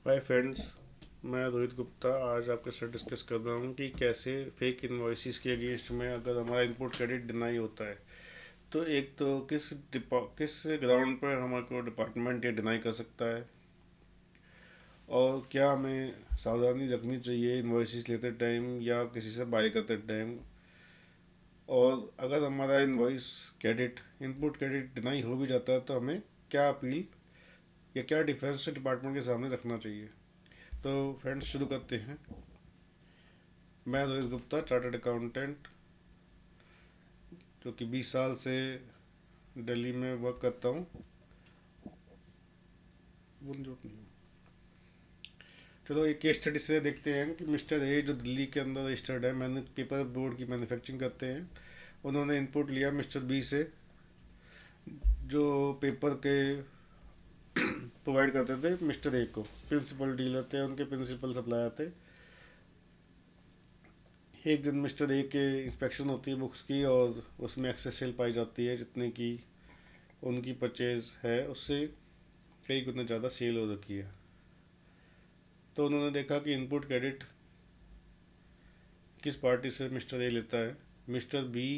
Hi friends, मैं रोहित गुप्ता आज आपके साथ डिस्कस कर रहा हूँ कि कैसे फेक इन्वॉइसेस के अगेंस्ट में अगर हमारा इनपुट क्रेडिट डिनाई होता है तो एक तो किस ग्राउंड पर हमारे को डिपार्टमेंट ये डिनाई कर सकता है, और क्या हमें सावधानी रखनी चाहिए इन्वॉइसेस लेते टाइम या किसी से बाय करते टाइम। और अगर हमारा invoice credit input credit deny हो भी जाता है तो हमें क्या अपील या क्या डिफेंस डिपार्टमेंट के सामने रखना चाहिए। तो फ्रेंड्स, शुरू करते हैं। मैं रोहित गुप्ता, चार्टर्ड अकाउंटेंट, जो कि 20 साल से दिल्ली में वर्क करता हूँ। चलो एक केस स्टडी से देखते हैं कि मिस्टर ए जो दिल्ली के अंदर रजिस्टर्ड है, मैंने पेपर बोर्ड की मैन्युफैक्चरिंग करते हैं। उन्होंने इनपुट लिया मिस्टर बी से, जो पेपर के प्रोवाइड करते थे मिस्टर ए को। प्रिंसिपल डीलर थे, उनके प्रिंसिपल सप्लायर थे। एक दिन मिस्टर ए के इंस्पेक्शन होती है बुक्स की, और उसमें एक्सेस सेल पाई जाती है जितने की उनकी परचेज है उससे कई गुना ज़्यादा सेल हो रखी है। तो उन्होंने देखा कि इनपुट क्रेडिट किस पार्टी से मिस्टर ए लेता है। मिस्टर बी,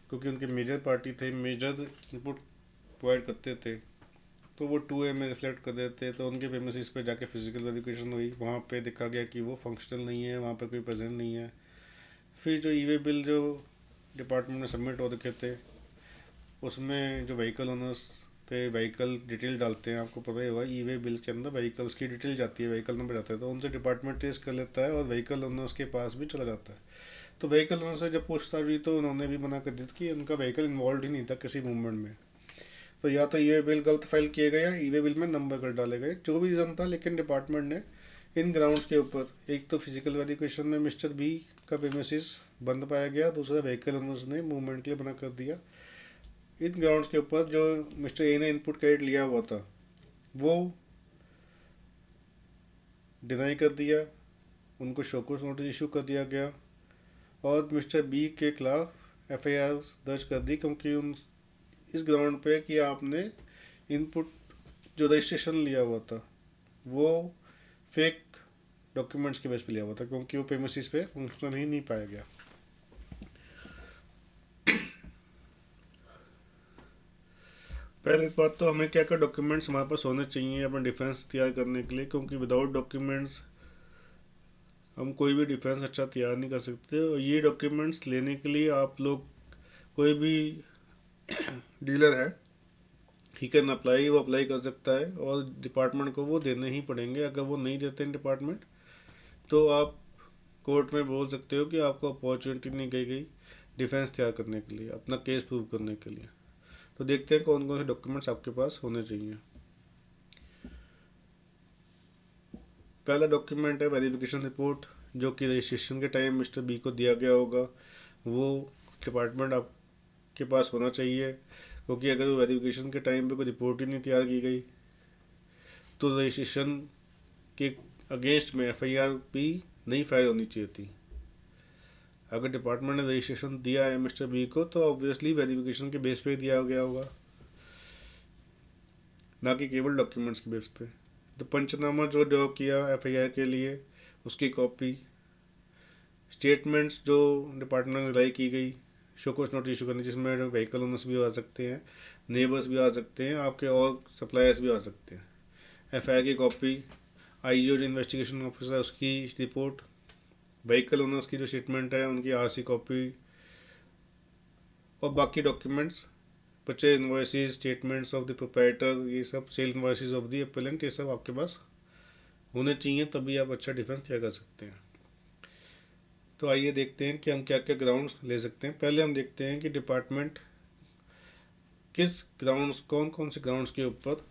क्योंकि उनके मेजर पार्टी थे, मेजर इनपुट प्रोवाइड करते थे, तो वो 2A में रिफ्लेक्ट कर देते। तो उनके प्रेमिसेस पे जाके फिजिकल वेरिफिकेशन हुई, वहाँ पे देखा गया कि वो फंक्शनल नहीं है, वहाँ पे कोई प्रेजेंट नहीं है। फिर जो ईवे बिल जो डिपार्टमेंट में सबमिट हो रखे थे, उसमें जो व्हीकल ओनर्स थे व्हीकल डिटेल डालते हैं, आपको पता ही होगा ई वे बिल्स के अंदर व्हीकल्स की डिटेल जाती है, व्हीकल नंबर जाता है, तो उनसे डिपार्टमेंट ट्रेस कर लेता है और व्हीकल ओनर्स के पास भी चला जाता है। तो व्हीकल ओनर से जब पूछताछ हुई तो उन्होंने भी मना कर दी थी कि उनका व्हीकल इन्वॉल्व ही नहीं था किसी मूवमेंट में। तो या तो ई वे बिल गलत फाइल किए गए या ई वे बिल में नंबर गलत डाले गए, जो भी रीज़न था, लेकिन डिपार्टमेंट ने इन ग्राउंड्स के ऊपर, एक तो फिजिकल वेरिफिकेशन में मिस्टर बी का प्रेमिसेस बंद पाया गया, दूसरा व्हीकल ओनर्स ने मूवमेंट के लिए मना कर दिया। इन ग्राउंड्स के ऊपर जो मिस्टर ए ने इनपुट क्रेडिट लिया हुआ था वो डिनाई कर दिया, उनको शोकॉज नोटिस इशू कर दिया गया, और मिस्टर बी के खिलाफ एफआईआर दर्ज कर दी, क्योंकि उन इस ग्राउंड पे कि आपने इनपुट जो रजिस्ट्रेशन लिया हुआ था वो फेक डॉक्यूमेंट्स के बेस पे लिया हुआ था, क्योंकि वो प्रेमिसेस पे फंक्शनल ही नहीं पाया गया। पहले बात तो हमें क्या क्या डॉक्यूमेंट्स हमारे पास होने चाहिए अपना डिफेंस तैयार करने के लिए, क्योंकि विदाउट डॉक्यूमेंट्स हम कोई भी डिफेंस अच्छा तैयार नहीं कर सकते। और ये डॉक्यूमेंट्स लेने के लिए आप लोग, कोई भी डीलर है, ही कैन अप्लाई, वो अप्लाई कर सकता है, और डिपार्टमेंट को वो देने ही पड़ेंगे। अगर वो नहीं देते हैं डिपार्टमेंट, तो आप कोर्ट में बोल सकते हो कि आपको अपॉर्चुनिटी नहीं दी गई डिफेंस तैयार करने के लिए, अपना केस प्रूव करने के लिए। तो देखते हैं कौन कौन से डॉक्यूमेंट्स आपके पास होने चाहिए। पहला डॉक्यूमेंट है वेरिफिकेशन रिपोर्ट, जो कि रजिस्ट्रेशन के टाइम मिस्टर बी को दिया गया होगा। वो डिपार्टमेंट आपके पास होना चाहिए, क्योंकि अगर वेरिफिकेशन के टाइम पे कोई रिपोर्ट ही नहीं तैयार की गई तो रजिस्ट्रेशन के अगेंस्ट में एफआईआर भी नहीं फाइल होनी चाहिए थी। अगर डिपार्टमेंट ने रजिस्ट्रेशन दिया है मिस्टर बी को, तो ऑब्वियसली वेरिफिकेशन के बेस पे दिया गया होगा, ना कि केवल डॉक्यूमेंट्स के बेस पे। तो पंचनामा जो ड्रॉ किया एफआईआर के लिए, उसकी कॉपी, स्टेटमेंट्स जो डिपार्टमेंट में रिलाई की गई, शोकॉज नोट इशू करने, जिसमें व्हीकल ओनर्स भी आ सकते हैं, नेबर्स भी आ सकते हैं आपके, और सप्लायर्स भी आ सकते हैं। एफआईआर की कॉपी, आईओ जो इन्वेस्टिगेशन ऑफिसर है उसकी रिपोर्ट, व्हीकल ओनर्स की जो स्टेटमेंट है उनकी आरसी कॉपी, और बाकी documents, purchase invoices, statements of the proprietor, ये सब cell invoices of the appellant, ये सब आपके पास होने चाहिए, तभी आप अच्छा डिफेंस तैयार कर सकते हैं। तो आइए देखते हैं कि हम क्या क्या ग्राउंड्स ले सकते हैं। पहले हम देखते हैं कि डिपार्टमेंट किस ग्राउंड्स, कौन कौन से ग्राउंड्स के ऊपर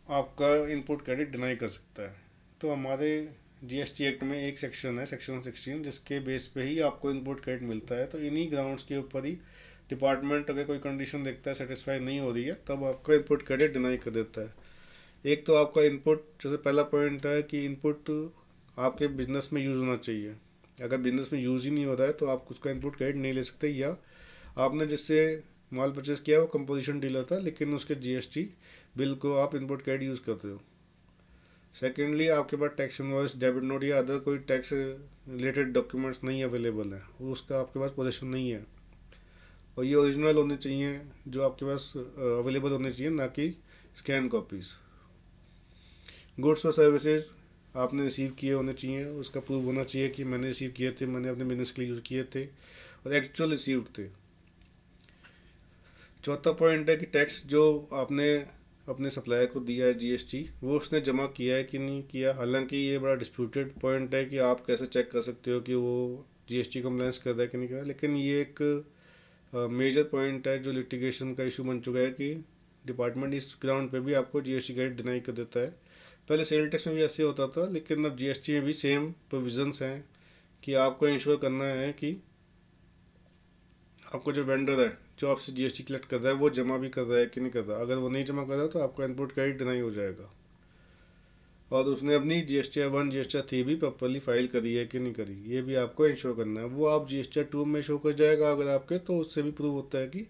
आपका इनपुट क्रेडिट डिनाई कर सकता है। तो हमारे जीएसटी एक्ट में एक सेक्शन है, सेक्शन 16, जिसके बेस पे ही आपको इनपुट क्रेडिट मिलता है। तो इन्हीं ग्राउंड्स के ऊपर ही डिपार्टमेंट अगर कोई कंडीशन देखता है सेटिस्फाई नहीं हो रही है, तब आपका इनपुट क्रेडिट डिनाई कर देता है। एक तो आपका इनपुट, जैसे पहला पॉइंट है कि इनपुट आपके बिजनेस में यूज़ होना चाहिए। अगर बिजनेस में यूज़ ही नहीं हो रहा है तो आप उसका इनपुट क्रेडिट नहीं ले सकते, या आपने जिससे माल परचेज किया वो कंपोजिशन डीलर था, लेकिन उसके जीएसटी बिल को आप इनपुट क्रेडिट यूज़ करते हो। सेकेंडली आपके पास टैक्स इनवॉइस, डेबिट नोट या अदर कोई टैक्स रिलेटेड डॉक्यूमेंट्स नहीं अवेलेबल है, उसका आपके पास पोजीशन नहीं है, और ये ओरिजिनल होने चाहिए जो आपके पास अवेलेबल होने चाहिए, ना कि स्कैन कॉपीज़। गुड्स और सर्विसेज आपने रिसीव किए होने चाहिए, उसका प्रूफ होना चाहिए कि मैंने रिसीव किए थे, मैंने अपने बिजनेस के लिए यूज़ किए थे और एक्चुअल रिसीव्ड थे। चौथा पॉइंट है कि टैक्स जो आपने अपने सप्लायर को दिया है जीएसटी, वो उसने जमा किया है कि नहीं किया। हालांकि ये बड़ा डिस्प्यूटेड पॉइंट है कि आप कैसे चेक कर सकते हो कि वो जीएसटी कंप्लायंस कर रहा है कि नहीं कर रहा, लेकिन ये एक मेजर पॉइंट है जो लिटिगेशन का इशू बन चुका है कि डिपार्टमेंट इस ग्राउंड पे भी आपको जीएसटी क्रेडिट डिनाई कर देता है। पहले सेल टैक्स में भी ऐसे होता था, लेकिन अब जीएसटी में भी सेम प्रोविजंस हैं कि आपको इंश्योर करना है कि आपको जो वेंडर है जो आपसे जीएसटी कलेक्ट कर रहा है वो जमा भी कर रहा है कि नहीं कर रहा। अगर वो नहीं जमा कर रहा तो आपका इनपुट क्रेडिट डिनाई हो जाएगा। और उसने अपनी GSTR 1 GSTR 3 भी प्रॉपरली फाइल करी है कि नहीं करी, ये भी आपको इंश्योर करना है। वो आप GSTR 2 में शो कर जाएगा अगर आपके, तो उससे भी प्रूव होता है कि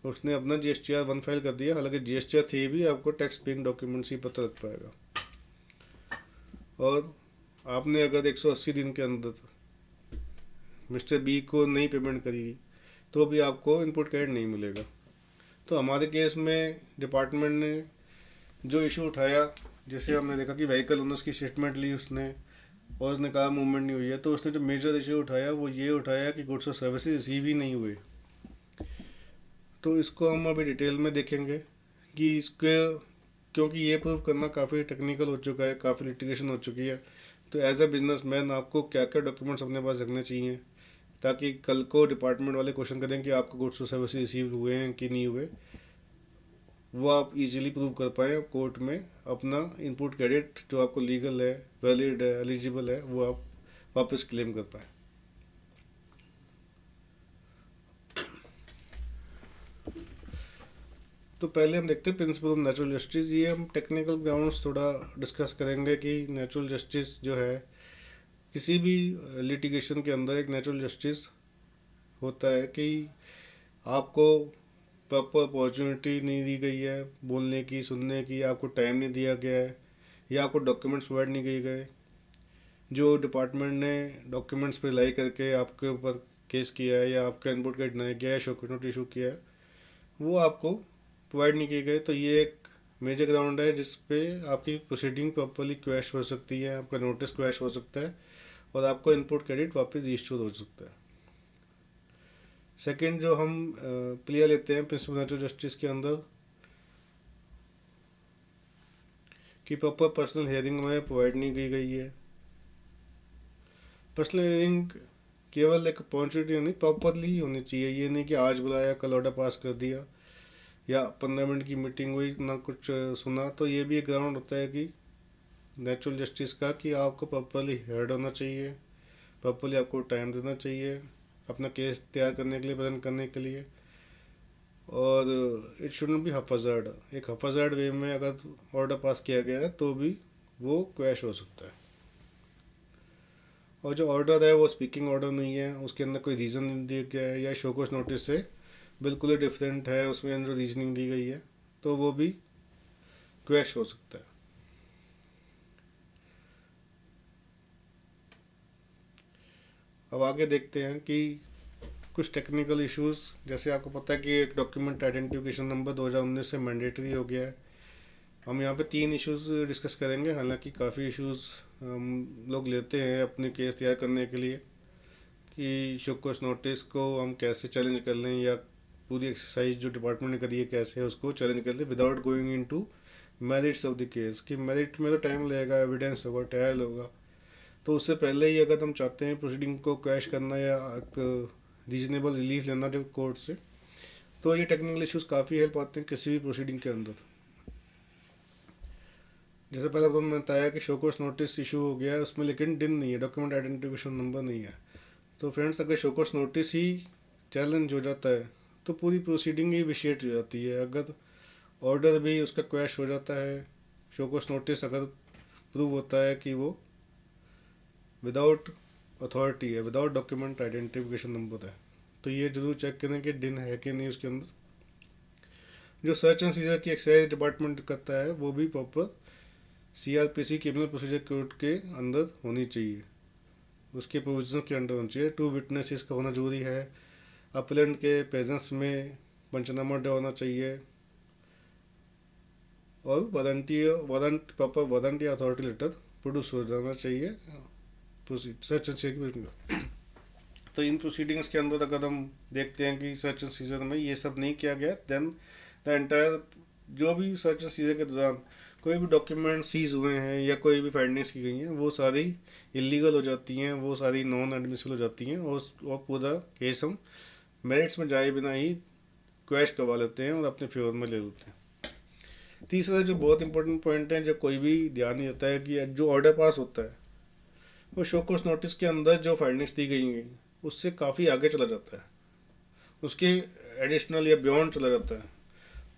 उसने अपना GSTR 1 फाइल कर दिया। हालांकि GSTR 3 भी आपको टैक्स पेइंग डॉक्यूमेंट्स ही पता लग पाएगा। और आपने अगर 180 दिन के अंदर मिस्टर बी को नहीं पेमेंट करी तो भी आपको इनपुट क्रेडिट नहीं मिलेगा। तो हमारे केस में डिपार्टमेंट ने जो इशू उठाया, जैसे हमने देखा कि व्हीकल ओनर्स की स्टेटमेंट ली उसने और उसने कहा मूवमेंट नहीं हुई है, तो उसने जो मेजर इशू उठाया वो ये उठाया कि गुड्स और सर्विसेज रिसीव ही नहीं हुए। तो इसको हम अभी डिटेल में देखेंगे कि इसके, क्योंकि ये प्रूव करना काफ़ी टेक्निकल हो चुका है, काफ़ी लिटिगेशन हो चुकी है। तो एज अ बिजनेसमैन आपको क्या क्या डॉक्यूमेंट्स अपने पास रखने चाहिए ताकि कल को डिपार्टमेंट वाले क्वेश्चन करें कि आपको गुड्स और सर्विसेज रिसीव हुए हैं कि नहीं हुए, वो आप इजीली प्रूव कर पाएँ कोर्ट में। अपना इनपुट क्रेडिट जो आपको लीगल है, वैलिड है, एलिजिबल है, वो आप वापस क्लेम कर पाएँ। तो पहले हम देखते हैं प्रिंसिपल ऑफ नेचुरल जस्टिस। ये हम टेक्निकल ग्राउंड्स थोड़ा डिस्कस करेंगे कि नेचुरल जस्टिस जो है, किसी भी लिटिगेशन के अंदर एक नेचुरल जस्टिस होता है कि आपको प्रॉपर अपॉर्चुनिटी नहीं दी गई है बोलने की, सुनने की, आपको टाइम नहीं दिया गया है, या आपको डॉक्यूमेंट्स प्रोवाइड नहीं किए गए। जो डिपार्टमेंट ने डॉक्यूमेंट्स पर रिलाई करके आपके ऊपर केस किया है या आपका इनपुट का डिनाई किया है, शो नोट इशू किया है, वो आपको प्रोवाइड नहीं किए गए। तो ये एक मेजर ग्राउंड है जिस पे आपकी प्रोसीडिंग प्रॉपरली क्वैश हो सकती है, आपका नोटिस क्वैश हो सकता है और आपको इनपुट क्रेडिट वापस रीस्टोर हो सकता है। सेकंड जो हम प्लेयर लेते हैं प्रिंसिपल नेचुरल जस्टिस के अंदर, कि प्रॉपर पर्सनल हियरिंग हमें प्रोवाइड नहीं की गई है। पर्सनल हियरिंग केवल एक अपॉर्चुनिटी नहीं, प्रॉपरली होनी चाहिए। ये नहीं कि आज बुलाया कल ऑर्डर पास कर दिया या 15 मिनट की मीटिंग हुई ना कुछ सुना। तो ये भी एक ग्राउंड होता है कि नेचुरल जस्टिस का, कि आपको प्रॉपरली हेड होना चाहिए, प्रॉपरली आपको टाइम देना चाहिए अपना केस तैयार करने के लिए, प्रेजेंट करने के लिए। और इट शुडंट बी हफाजर्ड। एक हफाजर्ड वे में अगर ऑर्डर पास किया गया है तो भी वो क्वैश हो सकता है। और जो ऑर्डर है वो स्पीकिंग ऑर्डर नहीं है, उसके अंदर कोई रीज़न नहीं दिया गया है या शोकोस नोटिस से बिल्कुल ही डिफरेंट है, उसमें अंदर रीजनिंग दी गई है, तो वो भी क्वैश हो सकता है। अब आगे देखते हैं कि कुछ टेक्निकल इश्यूज, जैसे आपको पता है कि एक डॉक्यूमेंट आइडेंटिफिकेशन नंबर 2019 से मैंडेटरी हो गया है। हम यहाँ पे 3 इश्यूज डिस्कस करेंगे। हालांकि काफ़ी इश्यूज हम लोग लेते हैं अपने केस तैयार करने के लिए कि शोकोस नोटिस को हम कैसे चैलेंज कर लें, या पूरी एक्सरसाइज जो डिपार्टमेंट ने करी है कैसे उसको चैलेंज कर लें without going into merits of the case. कि मेरिट में तो टाइम लगेगा, एविडेंस होगा, ट्रायल होगा, तो उससे पहले ही अगर हम चाहते हैं प्रोसीडिंग को क्रैश करना या एक रीजनेबल रिलीफ लेना जो कोर्ट से, तो ये टेक्निकल इश्यूज काफ़ी हेल्प आते हैं किसी भी प्रोसीडिंग के अंदर। जैसे पहले आपको मैंने बताया कि शोकोस नोटिस इशू हो गया है, उसमें लेकिन डिन नहीं है, डॉक्यूमेंट आइडेंटिफिकेशन नंबर नहीं है। तो फ्रेंड्स, अगर शोकोस नोटिस ही चैलेंज हो जाता है तो पूरी प्रोसीडिंग ही विशिएट हो जाती है। अगर ऑर्डर भी उसका क्रैश हो जाता है, शोकोस नोटिस अगर प्रूव होता है कि वो विदाउट अथॉरिटी है, विदाउट डॉक्यूमेंट आइडेंटिफिकेशन नंबर है, तो ये जरूर चेक करें कि डिन है कि नहीं उसके अंदर। जो सर्च एंड सीजर की एक्साइज डिपार्टमेंट करता है वो भी proper CRPC criminal procedure code के अंदर होनी चाहिए, उसके प्रोविजन के अंडर होनी चाहिए। 2 विटनेसेस का होना जरूरी है। अपलेंट के प्रेजेंस में पंचनामा होना चाहिए, और वारंट प्रॉपर वारंट या अथॉरिटी लेटर प्रोड्यूस हो जाना चाहिए सर्च एंड सीजर। तो इन प्रोसीडिंग्स के अंदर अगर हम देखते हैं कि सर्च एंड सीजर में ये सब नहीं किया गया, देन द एंटायर जो भी सर्च एंड सीजर के दौरान कोई भी डॉक्यूमेंट सीज हुए हैं या कोई भी फाइंडिंग्स की गई हैं, वो सारी इलीगल हो जाती हैं, वो सारी नॉन एडमिसिबल हो जाती हैं, और पूरा केस हम मेरिट्स में जाए बिना ही क्वैश करवा लेते हैं और अपने फेवर में ले लेते हैं। तीसरा जो बहुत इंपॉर्टेंट पॉइंट है, जब कोई भी ध्यान नहीं होता है कि जो ऑर्डर पास होता है वो शो कोर्स नोटिस के अंदर जो फाइंडिंग्स दी गई हैं उससे काफ़ी आगे चला जाता है, उसके एडिशनल या बियॉन्ड चला जाता है,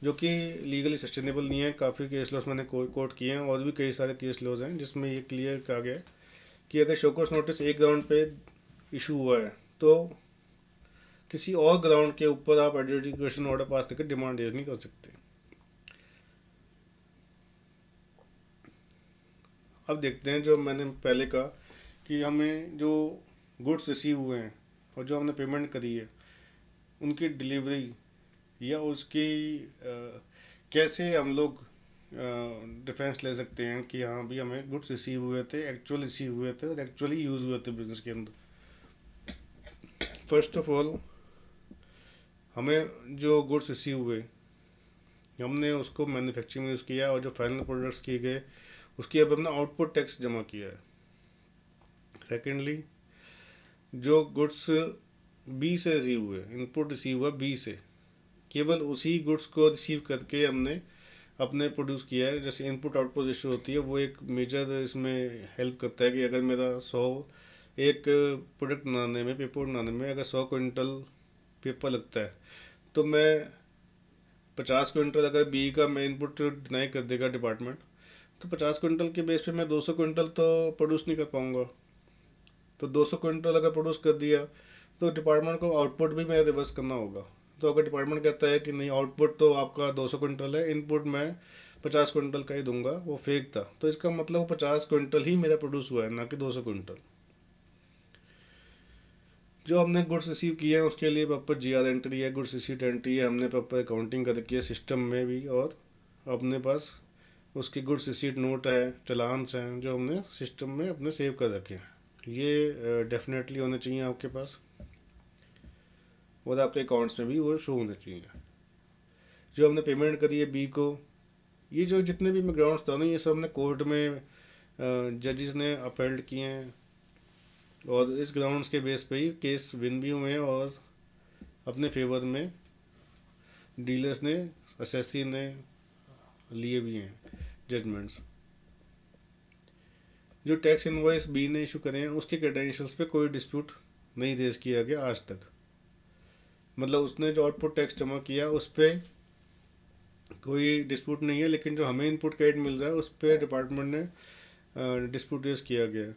जो कि लीगली सस्टेनेबल नहीं है। काफ़ी केस लॉस मैंने कोर्ट किए हैं, और भी कई सारे केस लॉस हैं जिसमें ये क्लियर कहा गया है कि अगर शो कोर्स नोटिस एक ग्राउंड पे इशू हुआ है तो किसी और ग्राउंड के ऊपर आप एडजुडिकेशन ऑर्डर पास करके डिमांड रेज नहीं कर सकते। अब देखते हैं, जो मैंने पहले कहा कि हमें जो गुड्स रिसीव हुए हैं और जो हमने पेमेंट करी है, उनकी डिलीवरी या उसकी कैसे हम लोग डिफरेंस ले सकते हैं कि हाँ भी हमें गुड्स रिसीव हुए थे, एक्चुअली रिसीव हुए थे और एक्चुअली यूज़ हुए थे बिजनेस के अंदर। फर्स्ट ऑफ ऑल, हमें जो गुड्स रिसीव हुए हमने उसको मैन्युफैक्चरिंग में यूज़ किया, और जो फाइनल प्रोडक्ट्स किए गए उसकी अब हमने आउटपुट टैक्स जमा किया है। सेकेंडली, जो गुड्स बी से रिसीव हुए, इनपुट रिसीव हुआ बी से, केवल उसी गुड्स को रिसीव करके हमने अपने प्रोड्यूस किया है। जैसे इनपुट आउटपुट रेशियो होती है, वो एक मेजर इसमें हेल्प करता है कि अगर मेरा 100 एक प्रोडक्ट बनाने में, पेपर बनाने में अगर 100 क्विंटल पेपर लगता है, तो मैं 50 क्विंटल अगर बी का मैं इनपुट डिनाई कर देगा डिपार्टमेंट, तो 50 क्विंटल के बेस पे मैं 200 क्विंटल तो प्रोड्यूस नहीं कर पाऊँगा। तो 200 क्विंटल अगर प्रोड्यूस कर दिया तो डिपार्टमेंट को आउटपुट भी मेरा रिवर्स करना होगा। तो अगर डिपार्टमेंट कहता है कि नहीं, आउटपुट तो आपका 200 क्विंटल है, इनपुट मैं 50 क्विंटल का ही दूंगा, वो फेक था, तो इसका मतलब वो 50 क्विंटल ही मेरा प्रोड्यूस हुआ है, ना कि 200 क्विंटल। जो हमने गुड्स रिसीव किए हैं उसके लिए प्रॉपर GR एंट्री है, गुड्स रिसीट एंट्री है, हमने प्रॉपर अकाउंटिंग कर रखी है सिस्टम में भी, और अपने पास उसकी गुड्स रिसीट नोट है, चलान्स हैं, जो हमने सिस्टम में अपने सेव कर रखे हैं। ये डेफिनेटली होने चाहिए आपके पास, और आपके अकाउंट्स में भी वो शो होने चाहिए। जो हमने पेमेंट करी है बी को, ये जो जितने भी मैं ग्राउंड्स था ना, ये सब हमने कोर्ट में जजेस ने अपहेल्ड किए हैं, और इस ग्राउंड्स के बेस पे ही केस विन भी हुए हैं, और अपने फेवर में डीलर्स ने, असेसी ने लिए भी हैं जजमेंट्स। जो टैक्स इनवॉइस बी ने इशू करे हैं उसके क्रेडेंशियल्स पे कोई डिस्प्यूट नहीं रेज किया गया आज तक। मतलब उसने जो आउटपुट टैक्स जमा किया उस पर कोई डिस्प्यूट नहीं है, लेकिन जो हमें इनपुट क्रेडिट मिल रहा है उस पर डिपार्टमेंट ने डिस्प्यूट रेज किया गया है।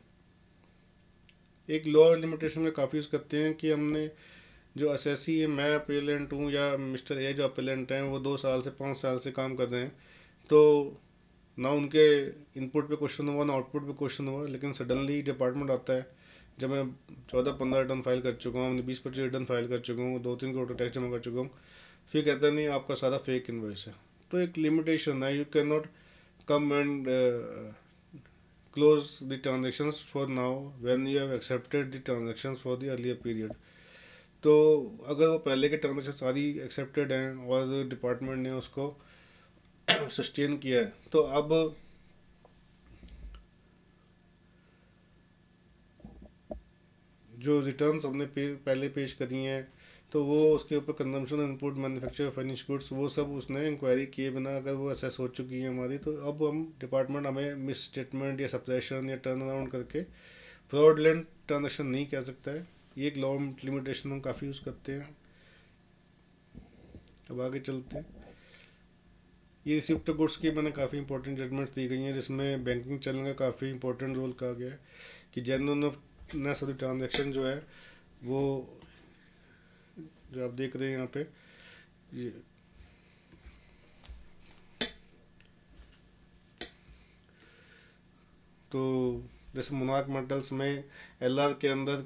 एक लॉ लिमिटेशन में काफ़ी यूज़ करते हैं कि हमने जो असेसी है, मैं अपेलेंट हूँ या मिस्टर ए जो अपेलेंट हैं, वो 2 साल से 5 साल से काम कर रहे हैं, तो ना उनके इनपुट पे क्वेश्चन हुआ ना आउटपुट पे क्वेश्चन हुआ, लेकिन सडनली डिपार्टमेंट आता है जब मैं 14-15 रिटर्न फाइल कर चुका हूँ, 20-25 रिटर्न फाइल कर चुका हूँ, 2-3 करोड़ टैक्स जमा कर चुका हूँ, फिर कहता नहीं आपका सारा फेक इन्वॉइस है। तो एक लिमिटेशन है, you can not come and close the transactions for now when you have accepted the transactions for the earlier period। तो अगर वो पहले के ट्रांजेक्शन सारी एक्सेप्टेड हैं और डिपार्टमेंट ने उसको सस्टेन किया है, तो अब जो रिटर्न्स हमने पहले पेश करी हैं, तो वो उसके ऊपर consumption, input, manufacture, finish goods, वो सब उसने इंक्वायरी किए बिना अगर वो असेस हो चुकी है हमारी, तो अब हम डिपार्टमेंट हमें मिस स्टेटमेंट या सप्रेशन या टर्न अराउंड करके फ्रॉडलेंट ट्रांजेक्शन नहीं कह सकता है। ये एक लॉ लिमिटेशन हम काफ़ी यूज़ करते हैं। अब आगे चलते हैं। ये रिसिप्ट गुड्स की मैंने काफ़ी इंपॉर्टेंट जजमेंट्स दी गई हैं, जिसमें बैंकिंग चैनल का काफ़ी इंपॉर्टेंट रोल कहा गया है कि जेन्युइननेस ऑफ द ट्रांजेक्शन जो है, वो जो आप देख रहे हैं यहाँ पे, ये तो जैसे मोनार्क मेटल्स में एलआर के अंदर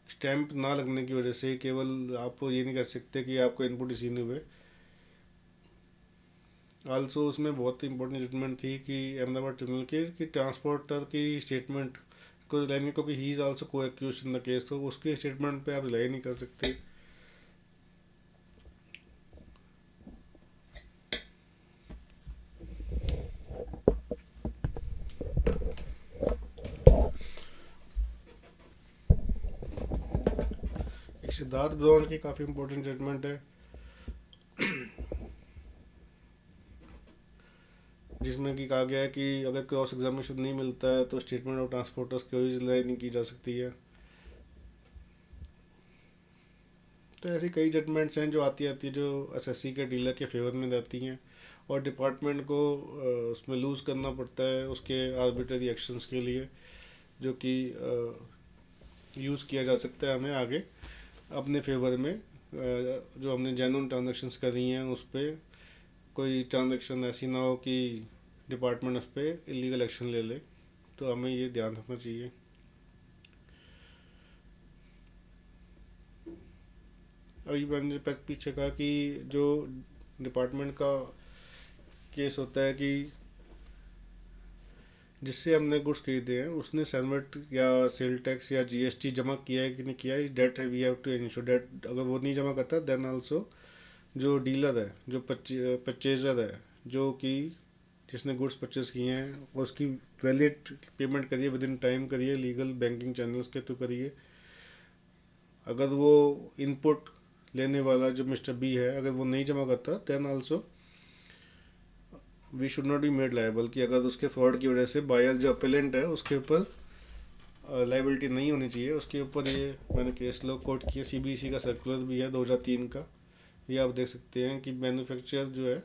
स्टैंप ना लगने की वजह से केवल आप ये नहीं कर सकते कि आपको इनपुट इसी ने हुए। आल्सो उसमें बहुत इंपॉर्टेंट स्टेटमेंट थी कि अहमदाबाद ट्रिब्यूनल की कि ट्रांसपोर्टर की स्टेटमेंट को रिलाई नहीं, क्योंकि ही इज़ आल्सो को एक्यूज इन द केस, तो उसके स्टेटमेंट पे आप रिलाई नहीं कर सकते। एक सिद्धार्थ ब्राउन की काफ़ी इंपॉर्टेंट स्टेटमेंट है जिसमें कि कहा गया है कि अगर क्रॉस एग्जामिनेशन नहीं मिलता है तो स्टेटमेंट ऑफ ट्रांसपोर्टर्स की रिलाई नहीं की जा सकती है। तो ऐसी कई जजमेंट्स हैं जो आती है जो एसएससी के डीलर के फेवर में जाती हैं और डिपार्टमेंट को उसमें लूज़ करना पड़ता है उसके आर्बिट्ररी एक्शंस के लिए, जो कि यूज़ किया जा सकता है हमें आगे अपने फेवर में, जो हमने जेन्युइन ट्रांजेक्शन्स करी हैं उस पर कोई ट्रांजेक्शन ऐसी ना हो कि डिपार्टमेंट उस पर इलीगल एक्शन ले ले। तो हमें ये ध्यान रखना चाहिए। अभी मैंने पीछे कहा कि जो डिपार्टमेंट का केस होता है कि जिससे हमने गुड्स खरीदे हैं उसने सेलमेट या सेल टैक्स या जीएसटी जमा किया है कि नहीं किया है, डेट है we have to ensure that. अगर वो नहीं जमा करता देन आल्सो जो डीलर है, जो परचेजर है, जो कि जिसने गुड्स परचेज किए हैं उसकी वैलिड पेमेंट करिए, विद इन टाइम करिए, लीगल बैंकिंग चैनल्स के थ्रू करिए। अगर वो इनपुट लेने वाला जो मिस्टर बी है अगर वो नहीं जमा करता then also we should not be made liable, कि अगर उसके फ्रॉड की वजह से बायर जो अपेलेंट है उसके ऊपर लाइबिलिटी नहीं होनी चाहिए उसके ऊपर। ये मैंने केस लॉ कोर्ट किया, सीबीसी का सर्कुलर भी है 2003 का, ये आप देख सकते हैं कि मैन्युफैक्चरर जो है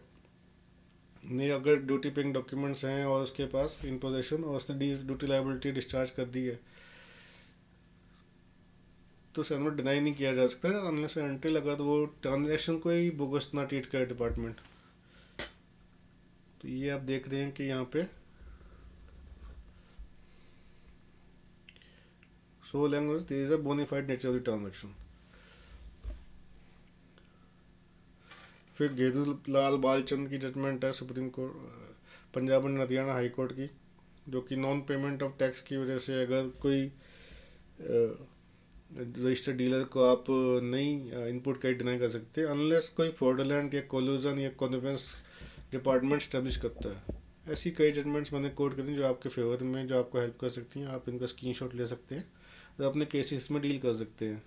ने अगर ड्यूटी पेइंग डॉक्यूमेंट्स हैं और उसके पास इन पोजेशन और उसने ड्यूटी लाइबिलिटी डिस्चार्ज कर दी है तो सेलमेट डिनाई नहीं किया जा सकता अनलेस अनटिल अगर वो ट्रांजेक्शन को ही बोगस ना ट्रीट करे डिपार्टमेंट। तो ये आप देख रहे हैं कि यहाँ पे so language there is a bonafide nature of the transaction. फिर घेरूलाल बालचंद की जजमेंट है Supreme Court Punjab and Haryana High Court की, जो कि नॉन पेमेंट ऑफ टैक्स की वजह से अगर कोई रजिस्टर्ड डीलर को आप नहीं इनपुट कहीं डिनाई कर सकते अनलेस कोई फ्रॉडुलेंट या कोल्यूजन या कॉन्निवेंस डिपार्टमेंट स्टैब्लिश करता है। ऐसी कई जजमेंट्स मैंने कोर्ट करी जो आपके फेवर में, जो आपको हेल्प कर सकती हैं। आप इनका स्क्रीनशॉट ले सकते हैं और अपने केसेस में डील कर सकते हैं।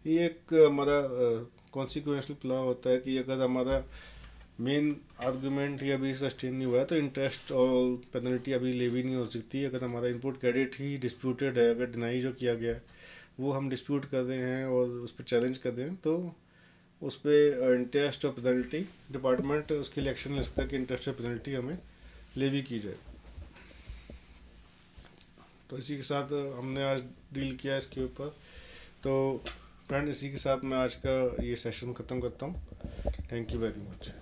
ये एक हमारा कॉन्सिक्वेंशल प्ला होता है कि अगर हमारा मेन आर्गूमेंट ही अभी सस्टेन नहीं हुआ है तो इंटरेस्ट और पेनल्टी अभी लेवी नहीं हो सकती। अगर हमारा इनपुट क्रेडिट ही डिस्प्यूटेड है, अगर डिनाई जो किया गया है वो हम डिस्प्यूट कर रहे हैं और उस पर चैलेंज कर रहे हैं तो उस पर इंटरेस्ट और पेनल्टी डिपार्टमेंट उसके लिए एक्शन ले सकता है कि इंटरेस्ट और पेनल्टी हमें लेवी की जाए। तो इसी के साथ हमने आज डील किया इसके ऊपर। तो फ्रेंड इसी के साथ मैं आज का ये सेशन ख़त्म करता हूँ। Thank you very much.